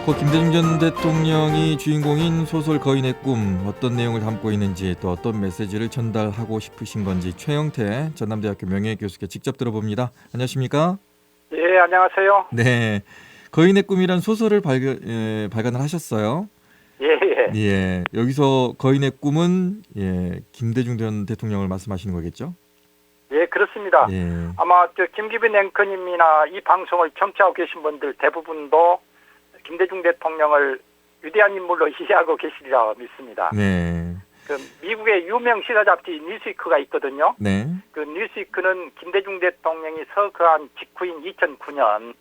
고 김대중 전 대통령이 주인공인 소설 거인의 꿈, 어떤 내용을 담고 있는지 또 어떤 메시지를 전달하고 싶으신 건지 최영태 전남대학교 명예교수께 직접 들어봅니다. 안녕하십니까? 예, 안녕하세요. 네, 거인의 꿈이란 소설을 발간을 하셨어요. 예, 예. 예, 여기서 거인의 꿈은 김대중 전 대통령을 말씀하시는 거겠죠? 예, 그렇습니다. 예, 아마 김기빈 앵커님이나 이 방송을 청취하고 계신 분들 대부분도 김대중 대통령을 위대한 인물로 이해하고 계시리라 믿습니다. 네, 그 미국의 유명 시사 잡지 뉴스위크가 있거든요. 네, 그 뉴스위크는 김대중 대통령이 서거한 직후인 2009년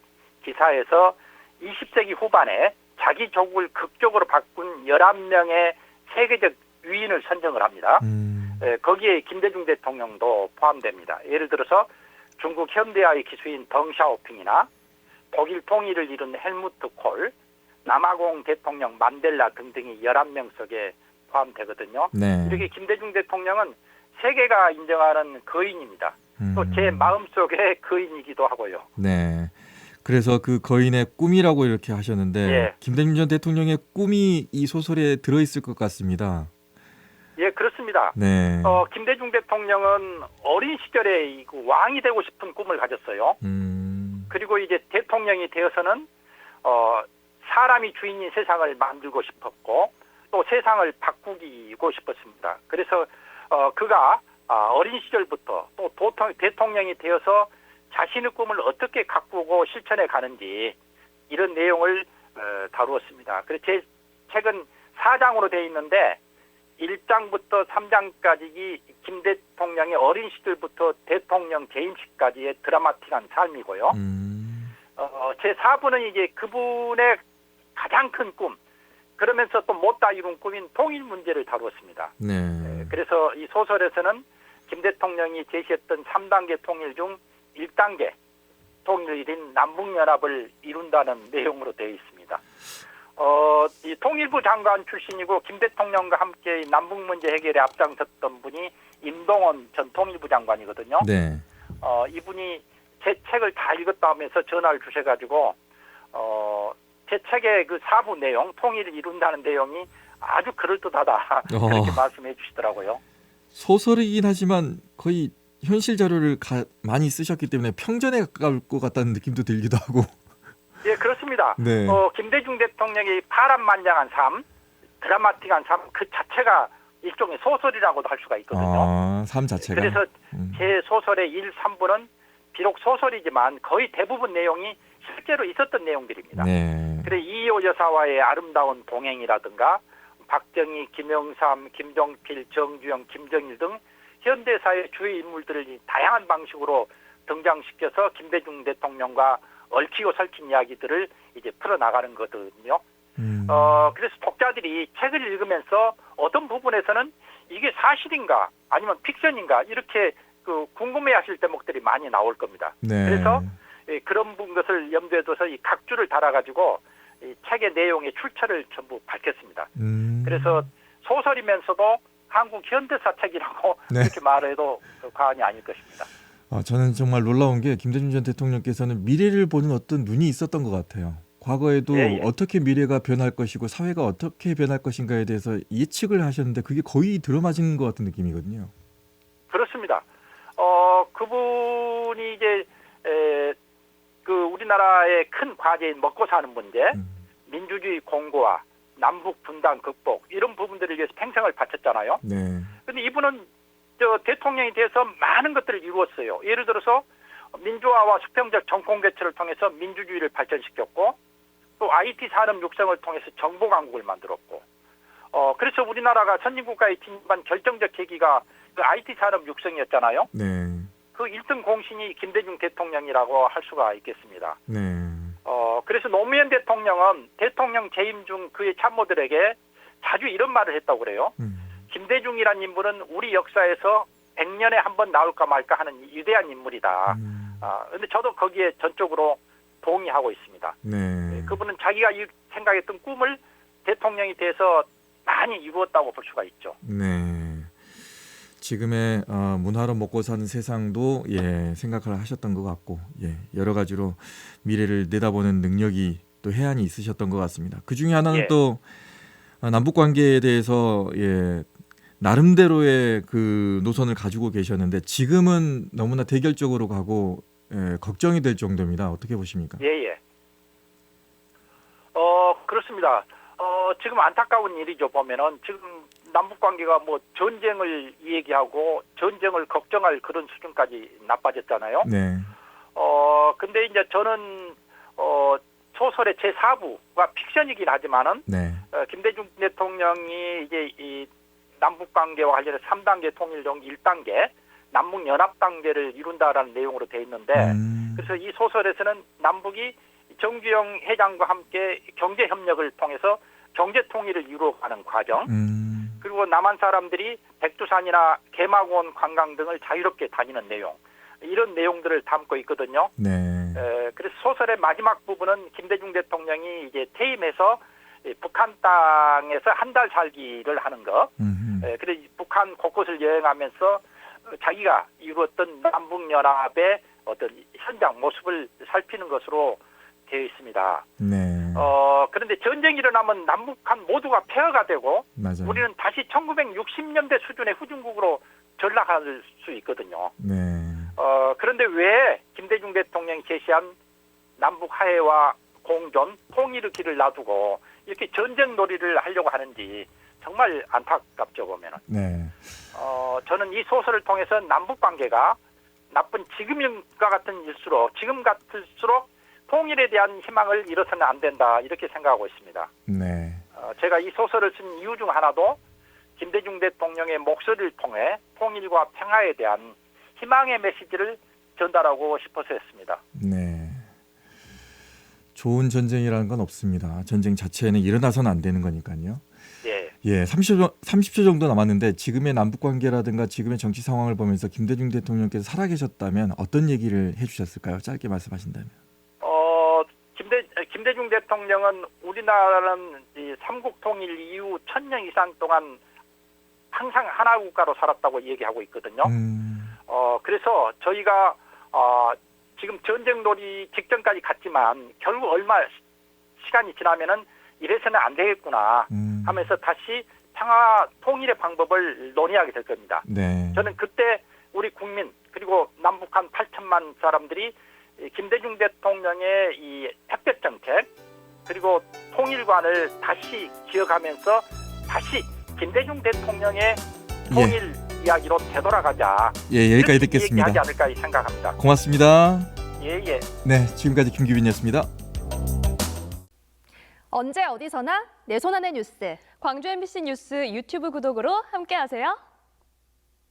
기사에서 20세기 후반에 자기 조국을 극적으로 바꾼 11명의 세계적 위인을 선정을 합니다. 거기에 김대중 대통령도 포함됩니다. 예를 들어서 중국 현대화의 기수인 덩샤오핑이나 독일 통일을 이룬 헬무트 콜, 남아공 대통령 만델라 등등이 11명 속에 포함되거든요. 네. 이렇게 김대중 대통령은 세계가 인정하는 거인입니다. 또 제 마음속의 거인이기도 하고요. 네. 그래서 그 거인의 꿈이라고 이렇게 하셨는데 예. 김대중 전 대통령의 꿈이 이 소설에 들어있을 것 같습니다. 예, 그렇습니다. 네. 김대중 대통령은 어린 시절에 왕이 되고 싶은 꿈을 가졌어요. 그리고 이제 대통령이 되어서는 사람이 주인인 세상을 만들고 싶었고 또 세상을 바꾸고 싶었습니다. 그래서 그가 어린 시절부터 또 대통령이 되어서 자신의 꿈을 어떻게 가꾸고 실천해 가는지 이런 내용을 다루었습니다. 그래서 제 책은 4장으로 되어 있는데 1장부터 3장까지 김 대통령의 어린 시절부터 대통령 재임식까지의 드라마틱한 삶이고요. 제 4부는 이제 그분의 가장 큰 꿈, 그러면서 또 못다 이룬 꿈인 통일 문제를 다루었습니다. 네. 그래서 이 소설에서는 김 대통령이 제시했던 3단계 통일 중 1단계 통일인 남북연합을 이룬다는 내용으로 되어 있습니다. 이 통일부 장관 출신이고 김 대통령과 함께 남북 문제 해결에 앞장섰던 분이 임동원 전 통일부 장관이거든요. 네. 이분이 제 책을 다 읽었다 하면서 전화를 주셔가지고 제 책의 그 4부 내용, 통일을 이룬다는 내용이 아주 그럴듯하다 그렇게 말씀해 주시더라고요. 소설이긴 하지만 거의 현실 자료를 많이 쓰셨기 때문에 평전에 가까울 것 같다는 느낌도 들기도 하고. 예, 그렇습니다. 네. 김대중 대통령의 파란만장한 삶, 드라마틱한 삶 그 자체가 일종의 소설이라고도 할 수가 있거든요. 삶 자체가. 그래서 제 소설의 1, 3부는 비록 소설이지만 거의 대부분 내용이 실제로 있었던 내용들입니다. 네. 그래 이효 여사와의 아름다운 동행이라든가 박정희, 김영삼, 김종필, 정주영, 김정일 등 현대사의 주요 인물들을 다양한 방식으로 등장시켜서 김대중 대통령과 얽히고 설킨 이야기들을 이제 풀어나가는 거거든요. 그래서 독자들이 책을 읽으면서 어떤 부분에서는 이게 사실인가 아니면 픽션인가 이렇게 궁금해하실 대목들이 많이 나올 겁니다. 네. 그래서 그런 것을 염두에 둬서 이 각주를 달아가지고 이 책의 내용의 출처를 전부 밝혔습니다. 그래서 소설이면서도 한국 현대사 책이라고 네. 이렇게 말해도 과언이 아닐 것입니다. 저는 정말 놀라운 게 김대중 전 대통령께서는 미래를 보는 어떤 눈이 있었던 것 같아요. 과거에도 예. 어떻게 미래가 변할 것이고 사회가 어떻게 변할 것인가에 대해서 예측을 하셨는데 그게 거의 들어맞은 것 같은 느낌이거든요. 그렇습니다. 그분이 이제 우리나라의 큰 과제인 먹고 사는 문제, 민주주의 공고화, 남북 분단 극복 이런 부분들을 위해서 평생을 바쳤잖아요. 네. 그런데 이분은 대통령이 돼서 많은 것들을 이루었어요. 예를 들어서 민주화와 수평적 정권 개최를 통해서 민주주의를 발전시켰고 또 IT 산업 육성을 통해서 정보 강국을 만들었고 그래서 우리나라가 선진국가에 진입한 결정적 계기가 그 IT 산업 육성이었잖아요. 네. 그 1등 공신이 김대중 대통령이라고 할 수가 있겠습니다. 네. 그래서 노무현 대통령은 대통령 재임 중 그의 참모들에게 자주 이런 말을 했다고 그래요. 김대중이란 인물은 우리 역사에서 100년에 한 번 나올까 말까 하는 위대한 인물이다. 근데 저도 거기에 전적으로 동의하고 있습니다. 네. 그분은 자기가 생각했던 꿈을 대통령이 돼서 많이 이루었다고 볼 수가 있죠. 네. 지금의 문화로 먹고 사는 세상도 생각을 하셨던 것 같고 여러 가지로 미래를 내다보는 능력이 또 해안이 있으셨던 것 같습니다. 그 중에 하나는 예. 또 남북 관계에 대해서 나름대로의 그 노선을 가지고 계셨는데 지금은 너무나 대결적으로 가고 걱정이 될 정도입니다. 어떻게 보십니까? 예. 그렇습니다. 지금 안타까운 일이죠. 보면은 지금 남북 관계가 뭐 전쟁을 얘기하고 전쟁을 걱정할 그런 수준까지 나빠졌잖아요. 네. 근데 이제 저는 소설의 제4부가 픽션이긴 하지만은 네. 김대중 대통령이 이제 이 남북 관계와 관련해 3단계 통일령 1단계 남북 연합 단계를 이룬다라는 내용으로 돼 있는데 그래서 이 소설에서는 남북이 정주영 회장과 함께 경제 협력을 통해서 경제 통일을 이루어가는 과정 그리고 남한 사람들이 백두산이나 개마고원 관광 등을 자유롭게 다니는 내용 이런 내용들을 담고 있거든요. 네. 그래서 소설의 마지막 부분은 김대중 대통령이 이제 퇴임해서 북한 땅에서 한 달 살기를 하는 거. 그래서 북한 곳곳을 여행하면서 자기가 이루었던 남북연합의 어떤 현장 모습을 살피는 것으로 되어 있습니다. 네. 그런데 전쟁이 일어나면 남북한 모두가 폐허가 되고 맞아요. 우리는 다시 1960년대 수준의 후진국으로 전락할 수 있거든요. 네. 그런데 왜 김대중 대통령이 제시한 남북 화해와 공존, 통일의 길을 놔두고 이렇게 전쟁 놀이를 하려고 하는지 정말 안타깝죠 보면은. 네. 저는 이 소설을 통해서 남북 관계가 나쁜 지금과 같은 지금 같을수록 통일에 대한 희망을 잃어서는 안 된다 이렇게 생각하고 있습니다. 네. 제가 이 소설을 쓴 이유 중 하나도 김대중 대통령의 목소리를 통해 통일과 평화에 대한 희망의 메시지를 전달하고 싶어서였습니다. 네. 좋은 전쟁이라는 건 없습니다. 전쟁 자체는 일어나서는 안 되는 거니까요. 예. 30초 정도 남았는데 지금의 남북 관계라든가 지금의 정치 상황을 보면서 김대중 대통령께서 살아계셨다면 어떤 얘기를 해주셨을까요? 짧게 말씀하신다면. 김대중 대통령은 우리나라는 이 삼국 통일 이후 1000년 이상 동안 항상 하나 국가로 살았다고 얘기하고 있거든요. 그래서 저희가 지금 전쟁놀이 직전까지 갔지만 결국 얼마 시간이 지나면은 이래서는 안 되겠구나 하면서 다시 평화 통일의 방법을 논의하게 될 겁니다. 네. 저는 그때 우리 국민 그리고 남북한 8천만 사람들이 김대중 대통령의 이 햇볕 정책 그리고 통일관을 다시 기억하면서 다시 김대중 대통령의 통일 이야기로 되돌아가자. 여기까지 듣겠습니다. 얘기하지 않을까 생각합니다. 고맙습니다. 예. 네, 지금까지 김규빈이었습니다. 언제 어디서나 내 손 안의 뉴스. 광주 MBC 뉴스 유튜브 구독으로 함께하세요.